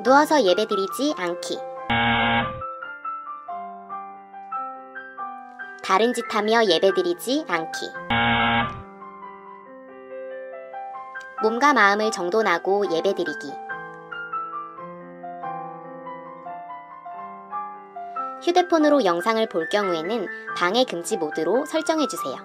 누워서 예배드리지 않기. 다른 짓 하며 예배드리지 않기. 몸과 마음을 정돈하고 예배드리기. 휴대폰으로 영상을 볼 경우에는 방해 금지 모드로 설정해주세요.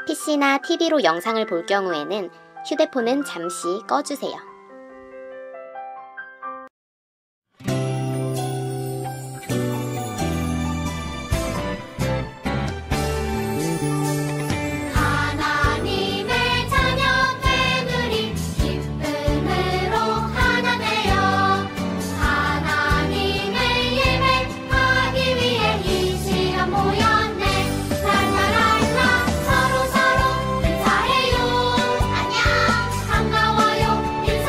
PC나 TV로 영상을 볼 경우에는 휴대폰은 잠시 꺼주세요. 인사해요. 안녕. 반가워요. 인사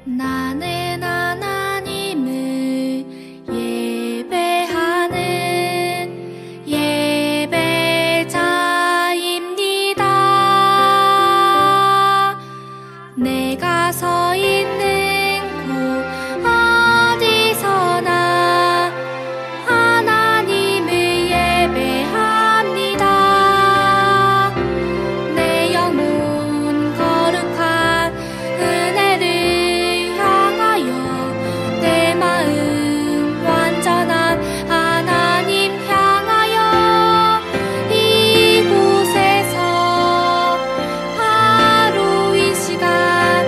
나는 하나님을 예배하는 예배자입니다. 내가 서 있는 곳 어디서나 하나님을 예배합니다. 내 영혼 거룩한 은혜를 향하여 내 마음 완전한 하나님 향하여 이곳에서 바로 이 시간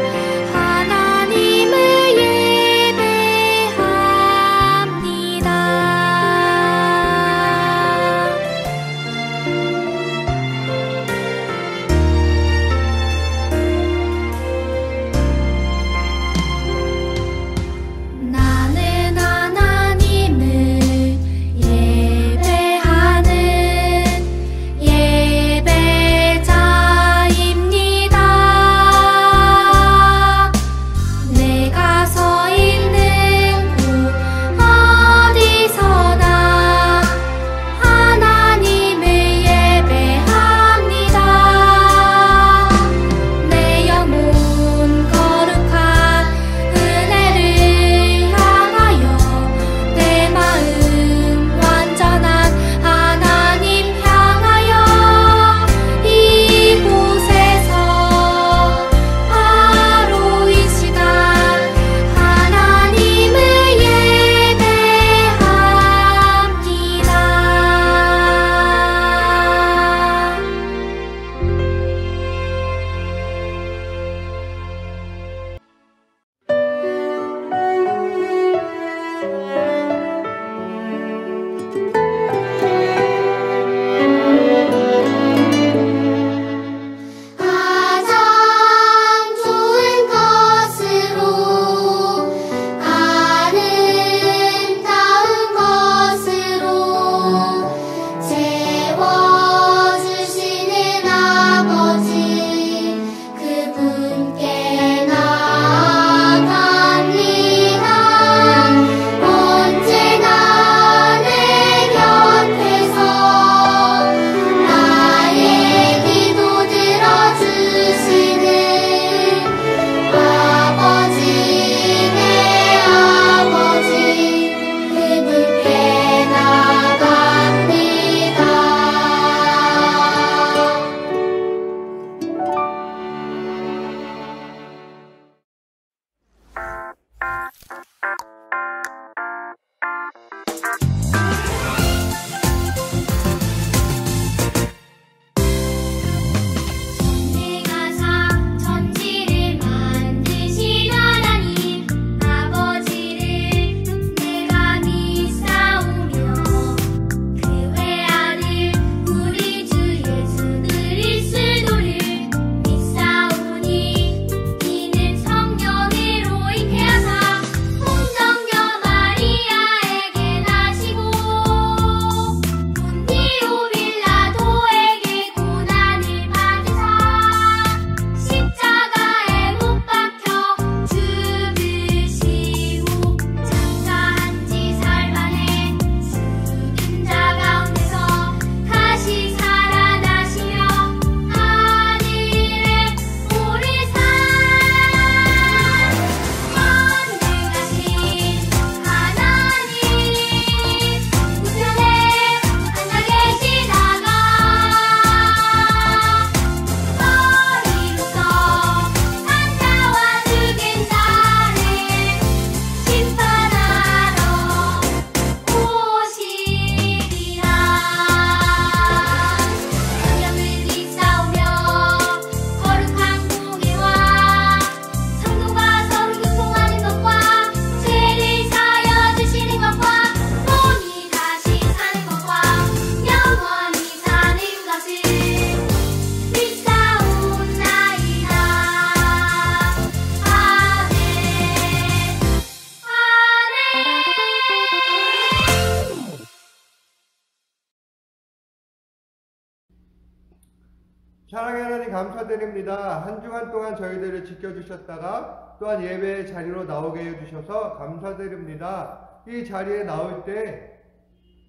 사랑의 하나님 감사드립니다. 한 주간 동안 저희들을 지켜주셨다가 또한 예배의 자리로 나오게 해주셔서 감사드립니다. 이 자리에 나올 때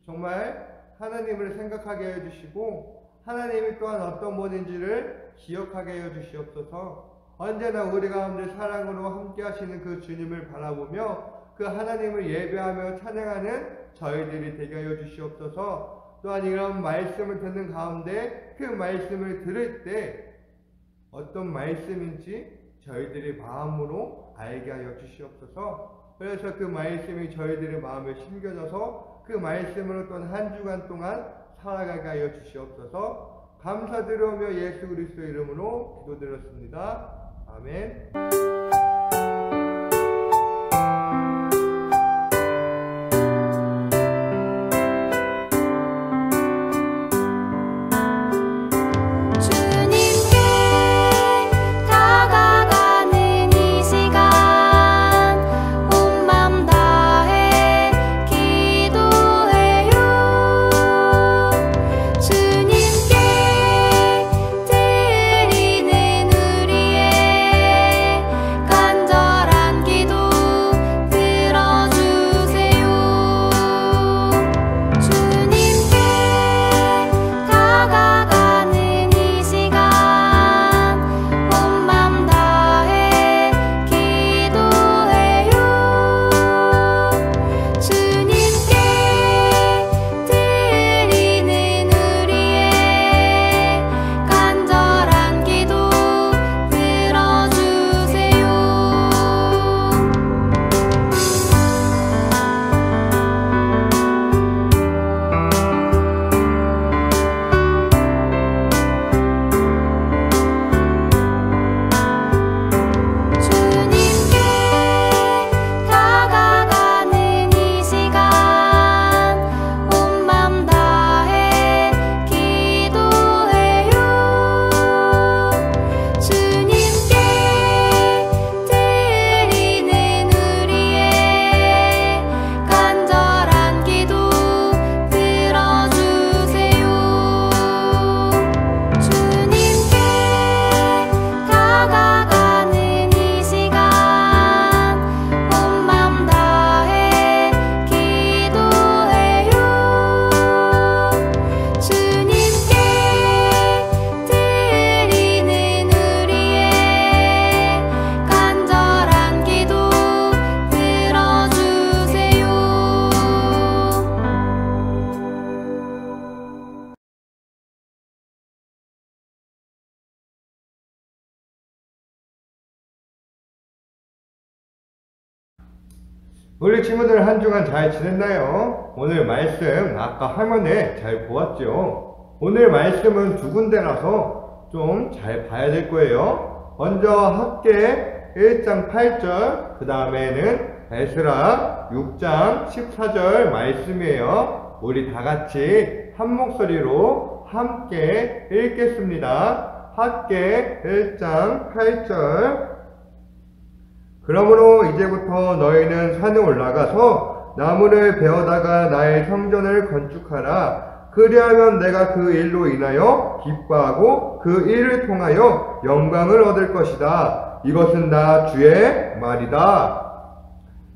정말 하나님을 생각하게 해주시고 하나님이 또한 어떤 분인지를 기억하게 해주시옵소서. 언제나 우리 가운데 사랑으로 함께 하시는 그 주님을 바라보며 그 하나님을 예배하며 찬양하는 저희들이 되게 하여 주시옵소서. 또한 이런 말씀을 듣는 가운데 그 말씀을 들을 때 어떤 말씀인지 저희들의 마음으로 알게 하여 주시옵소서. 그래서 그 말씀이 저희들의 마음에 심겨져서 그 말씀으로 또한 한 주간 동안 살아가게 하여 주시옵소서. 감사드리며 예수 그리스도 이름으로 기도드렸습니다. 아멘. 우리 친구들 한 주간 잘 지냈나요? 오늘 말씀 아까 화면에 잘 보았죠? 오늘 말씀은 두 군데라서 좀 잘 봐야 될 거예요. 먼저 학계 1장 8절, 그 다음에는 에스라 6장 14절 말씀이에요. 우리 다 같이 한 목소리로 함께 읽겠습니다. 학계 1장 8절. 그러므로 이제부터 너희는 산에 올라가서 나무를 베어다가 나의 성전을 건축하라. 그리하면 내가 그 일로 인하여 기뻐하고 그 일을 통하여 영광을 얻을 것이다. 이것은 나 주의 말이다.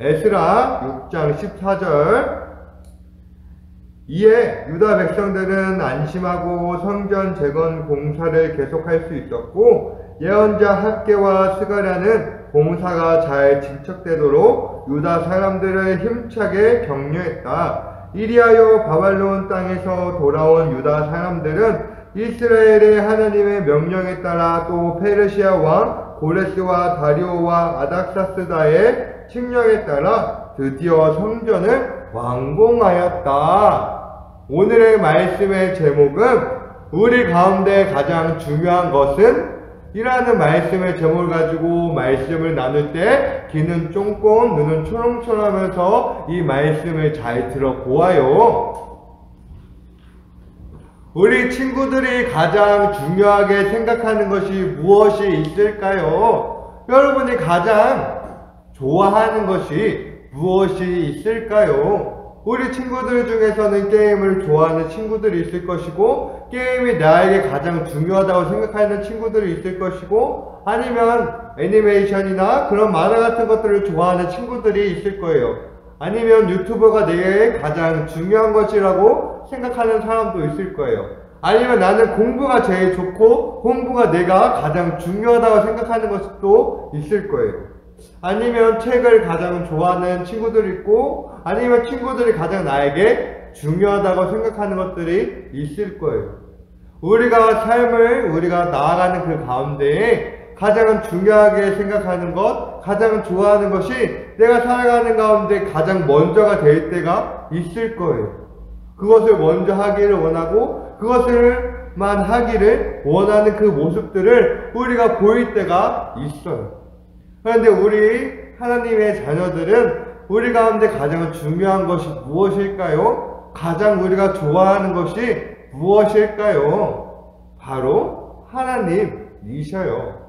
에스라 6장 14절. 이에 유다 백성들은 안심하고 성전 재건 공사를 계속할 수 있었고 예언자 학계와 스가랴는 공사가 잘 진척되도록 유다 사람들을 힘차게 격려했다. 이리하여 바벨론 땅에서 돌아온 유다 사람들은 이스라엘의 하나님의 명령에 따라 또 페르시아 왕 고레스와 다리오와 아닥사스다의 칙령에 따라 드디어 성전을 완공하였다. 오늘의 말씀의 제목은 우리 가운데 가장 중요한 것은 이라는 말씀의 제목을 가지고 말씀을 나눌 때 귀는 쫑긋 눈은 초롱초롱 하면서 이 말씀을 잘 들어보아요. 우리 친구들이 가장 중요하게 생각하는 것이 무엇이 있을까요? 여러분이 가장 좋아하는 것이 무엇이 있을까요? 우리 친구들 중에서는 게임을 좋아하는 친구들이 있을 것이고, 게임이 나에게 가장 중요하다고 생각하는 친구들이 있을 것이고, 아니면 애니메이션이나 그런 만화 같은 것들을 좋아하는 친구들이 있을 거예요. 아니면 유튜버가 내게 가장 중요한 것이라고 생각하는 사람도 있을 거예요. 아니면 나는 공부가 제일 좋고 공부가 내가 가장 중요하다고 생각하는 것도 있을 거예요. 아니면 책을 가장 좋아하는 친구들이 있고, 아니면 친구들이 가장 나에게 중요하다고 생각하는 것들이 있을 거예요. 우리가 나아가는 그 가운데에 가장 중요하게 생각하는 것, 가장 좋아하는 것이 내가 살아가는 가운데 가장 먼저가 될 때가 있을 거예요. 그것을 먼저 하기를 원하고 그것을만 하기를 원하는 그 모습들을 우리가 보일 때가 있어요. 그런데 우리 하나님의 자녀들은 우리 가운데 가장 중요한 것이 무엇일까요? 가장 우리가 좋아하는 것이 무엇일까요? 바로 하나님이셔요.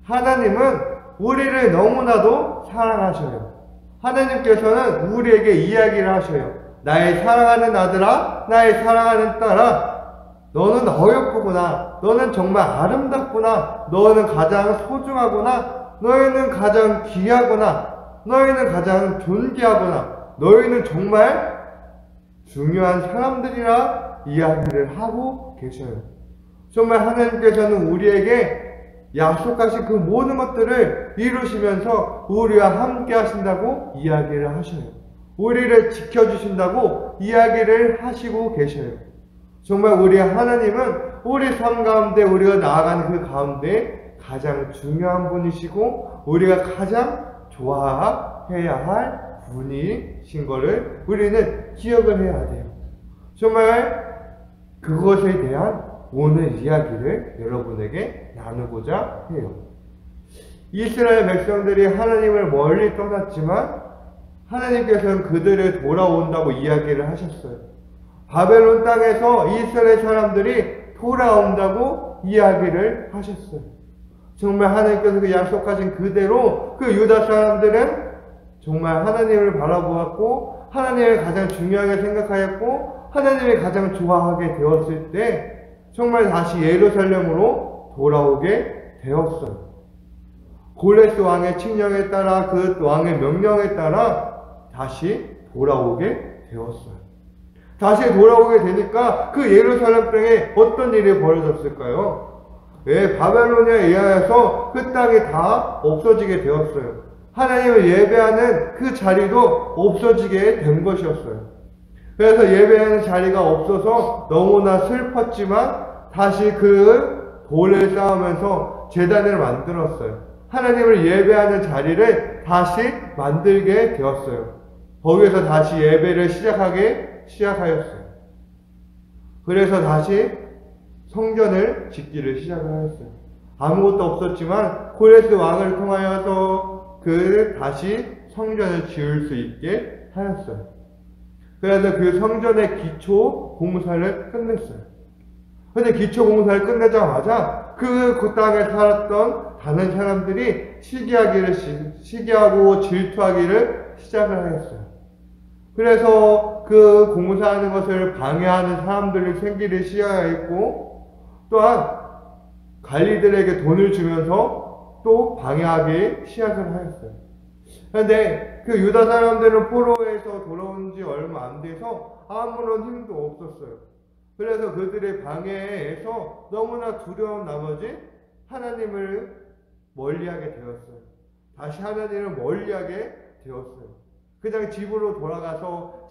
하나님은 우리를 너무나도 사랑하셔요. 하나님께서는 우리에게 이야기를 하셔요. 나의 사랑하는 아들아, 나의 사랑하는 딸아, 너는 어여쁘구나. 너는 정말 아름답구나. 너는 가장 소중하구나. 너희는 가장 귀하구나. 너희는 가장 존귀하구나. 너희는 정말 중요한 사람들이라 이야기를 하고 계셔요. 정말 하나님께서는 우리에게 약속하신 그 모든 것들을 이루시면서 우리와 함께 하신다고 이야기를 하셔요. 우리를 지켜주신다고 이야기를 하시고 계셔요. 정말 우리 하나님은 우리 삶 가운데 우리가 나아가는 그 가운데 가장 중요한 분이시고 우리가 가장 좋아해야 할 분이신 것을 우리는 기억을 해야 돼요. 정말 그것에 대한 오늘 이야기를 여러분에게 나누고자 해요. 이스라엘 백성들이 하나님을 멀리 떠났지만 하나님께서는 그들을 돌아온다고 이야기를 하셨어요. 바벨론 땅에서 이스라엘 사람들이 돌아온다고 이야기를 하셨어요. 정말 하나님께서 그 약속하신 그대로 그 유다 사람들은 정말 하나님을 바라보았고 하나님을 가장 중요하게 생각하였고 하나님을 가장 좋아하게 되었을 때 정말 다시 예루살렘으로 돌아오게 되었어요. 골레스 왕의 칙령에 따라 그 왕의 명령에 따라 다시 돌아오게 되었어요. 다시 돌아오게 되니까 그 예루살렘 땅에 어떤 일이 벌어졌을까요? 왜 바벨론에 의하여서 그 땅이 다 없어지게 되었어요. 하나님을 예배하는 그 자리도 없어지게 된 것이었어요. 그래서 예배하는 자리가 없어서 너무나 슬펐지만 다시 그 돌을 쌓으면서 제단을 만들었어요. 하나님을 예배하는 자리를 다시 만들게 되었어요. 거기에서 다시 예배를 시작하였어요. 그래서 다시 성전을 짓기를 시작하였어요. 아무것도 없었지만 고레스 왕을 통하여서 다시 성전을 지을 수 있게 하였어요. 그래서 그 성전의 기초 공사를 끝냈어요. 근데 기초 공사를 끝내자마자 그 땅에 살았던 다른 사람들이 시기하고 질투하기를 시작을 하였어요. 그래서 그 공사하는 것을 방해하는 사람들이 생기를 시작하였고 또한 관리들에게 돈을 주면서 또 방해하기 시작을 하였어요. 그런데 그 유다 사람들은 포로에서 돌아온 지 얼마 안 돼서 아무런 힘도 없었어요. 그래서 그들의 방해에서 너무나 두려운 나머지 하나님을 멀리하게 되었어요. 다시 하나님을 멀리하게 되었어요. 그냥 집으로 돌아가서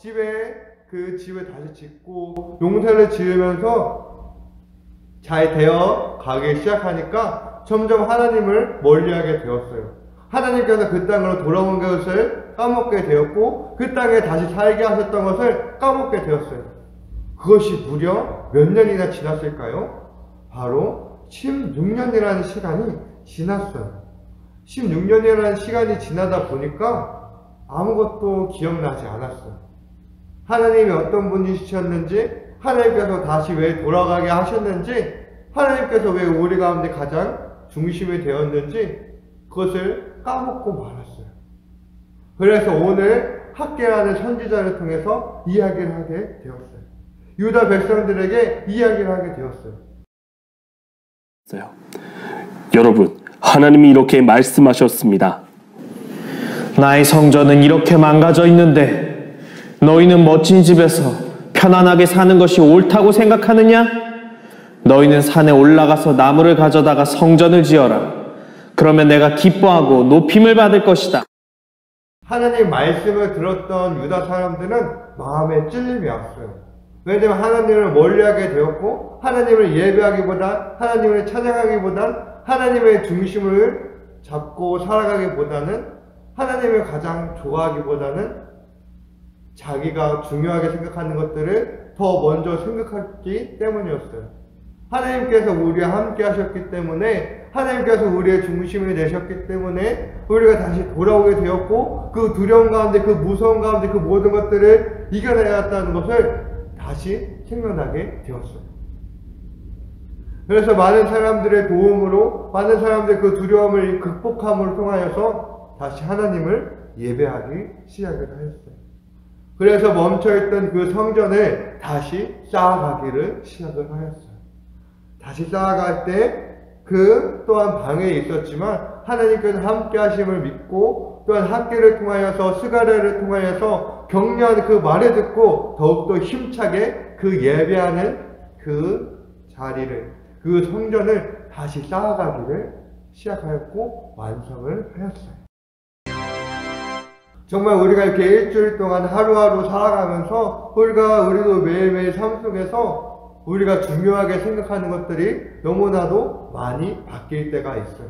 그 집을 다시 짓고 용사를 지으면서 잘 되어 가기 시작하니까 점점 하나님을 멀리하게 되었어요. 하나님께서 그 땅으로 돌아온 것을 까먹게 되었고 그 땅에 다시 살게 하셨던 것을 까먹게 되었어요. 그것이 무려 몇 년이나 지났을까요? 바로 16년이라는 시간이 지났어요. 16년이라는 시간이 지나다 보니까 아무것도 기억나지 않았어요. 하나님이 어떤 분이셨는지, 하나님께서 다시 왜 돌아가게 하셨는지, 하나님께서 왜 우리 가운데 가장 중심이 되었는지 그것을 까먹고 말았어요. 그래서 오늘 학개라는 선지자를 통해서 이야기를 하게 되었어요. 유다 백성들에게 이야기를 하게 되었어요. 여러분, 하나님이 이렇게 말씀하셨습니다. 나의 성전은 이렇게 망가져 있는데 너희는 멋진 집에서 편안하게 사는 것이 옳다고 생각하느냐? 너희는 산에 올라가서 나무를 가져다가 성전을 지어라. 그러면 내가 기뻐하고 높임을 받을 것이다. 하나님 말씀을 들었던 유다 사람들은 마음에 찔림이 왔어요. 왜냐하면 하나님을 멀리하게 되었고 하나님을 예배하기보다 하나님을 찬양하기보단 하나님의 중심을 잡고 살아가기보다는 하나님을 가장 좋아하기보다는 자기가 중요하게 생각하는 것들을 더 먼저 생각했기 때문이었어요. 하나님께서 우리와 함께 하셨기 때문에 하나님께서 우리의 중심이 되셨기 때문에 우리가 다시 돌아오게 되었고 그 두려움 가운데 그 무서움 가운데 그 모든 것들을 이겨내야겠다는 것을 다시 생각나게 되었어요. 그래서 많은 사람들의 도움으로 많은 사람들의 그 두려움을 극복함을 통하여서 다시 하나님을 예배하기 시작을 하였어요. 그래서 멈춰있던 그 성전을 다시 쌓아가기를 시작을 하였어요. 다시 쌓아갈 때 그 또한 방해에 있었지만 하나님께서 함께 하심을 믿고 또한 학교를 통하여서 스가랴를 통하여서 격려하는 그 말을 듣고 더욱더 힘차게 그 예배하는 그 자리를 그 성전을 다시 쌓아가기를 시작하였고 완성을 하였어요. 정말 우리가 이렇게 일주일 동안 하루하루 살아가면서 우리도 매일매일 삶 속에서 우리가 중요하게 생각하는 것들이 너무나도 많이 바뀔 때가 있어요.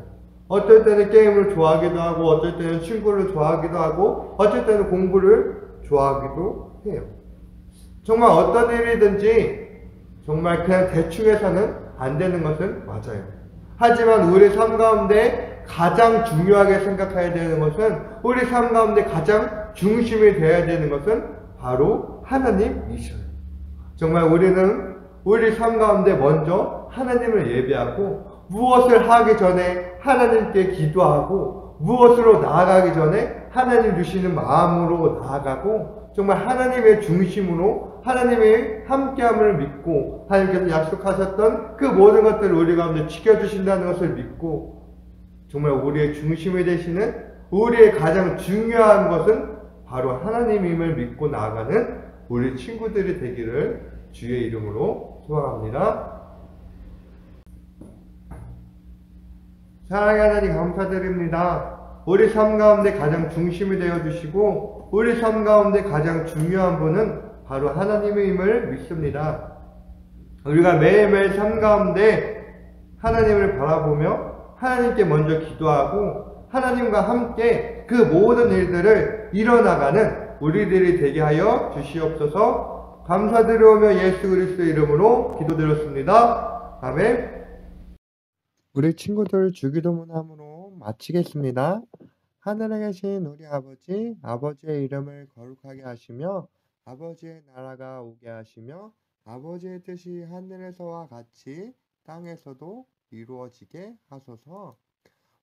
어쩔 때는 게임을 좋아하기도 하고 어쩔 때는 친구를 좋아하기도 하고 어쩔 때는 공부를 좋아하기도 해요. 정말 어떤 일이든지 정말 그냥 대충 해서는 안 되는 것은 맞아요. 하지만 우리 삶 가운데 가장 중요하게 생각해야 되는 것은 우리 삶 가운데 가장 중심이 되어야 되는 것은 바로 하나님이셔요. 정말 우리는 우리 삶 가운데 먼저 하나님을 예배하고 무엇을 하기 전에 하나님께 기도하고 무엇으로 나아가기 전에 하나님 주시는 마음으로 나아가고 정말 하나님의 중심으로 하나님의 함께함을 믿고 하나님께서 약속하셨던 그 모든 것들을 우리 가운데 지켜주신다는 것을 믿고 정말 우리의 중심이 되시는 우리의 가장 중요한 것은 바로 하나님임을 믿고 나아가는 우리 친구들이 되기를 주의 이름으로 소망합니다. 사랑하는 하나님 감사드립니다. 우리 삶 가운데 가장 중심이 되어주시고 우리 삶 가운데 가장 중요한 분은 바로 하나님임을 믿습니다. 우리가 매일매일 삶 가운데 하나님을 바라보며 하나님께 먼저 기도하고 하나님과 함께 그 모든 일들을 이뤄나가는 우리들이 되게 하여 주시옵소서. 감사드리오며 예수 그리스도 이름으로 기도드렸습니다. 아멘. 우리 친구들 주기도문함으로 마치겠습니다. 하늘에 계신 우리 아버지, 아버지의 이름을 거룩하게 하시며 아버지의 나라가 오게 하시며 아버지의 뜻이 하늘에서와 같이 땅에서도 이루어지게 하소서.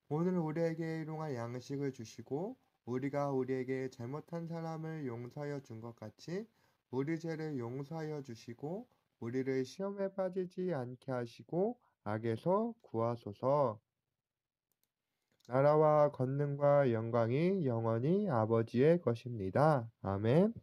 오늘 우리에게 일용할 양식을 주시고 우리가 우리에게 잘못한 사람을 용서하여 준 것 같이 우리 죄를 용서하여 주시고 우리를 시험에 빠지지 않게 하시고 악에서 구하소서. 나라와 권능과 영광이 영원히 아버지의 것입니다. 아멘.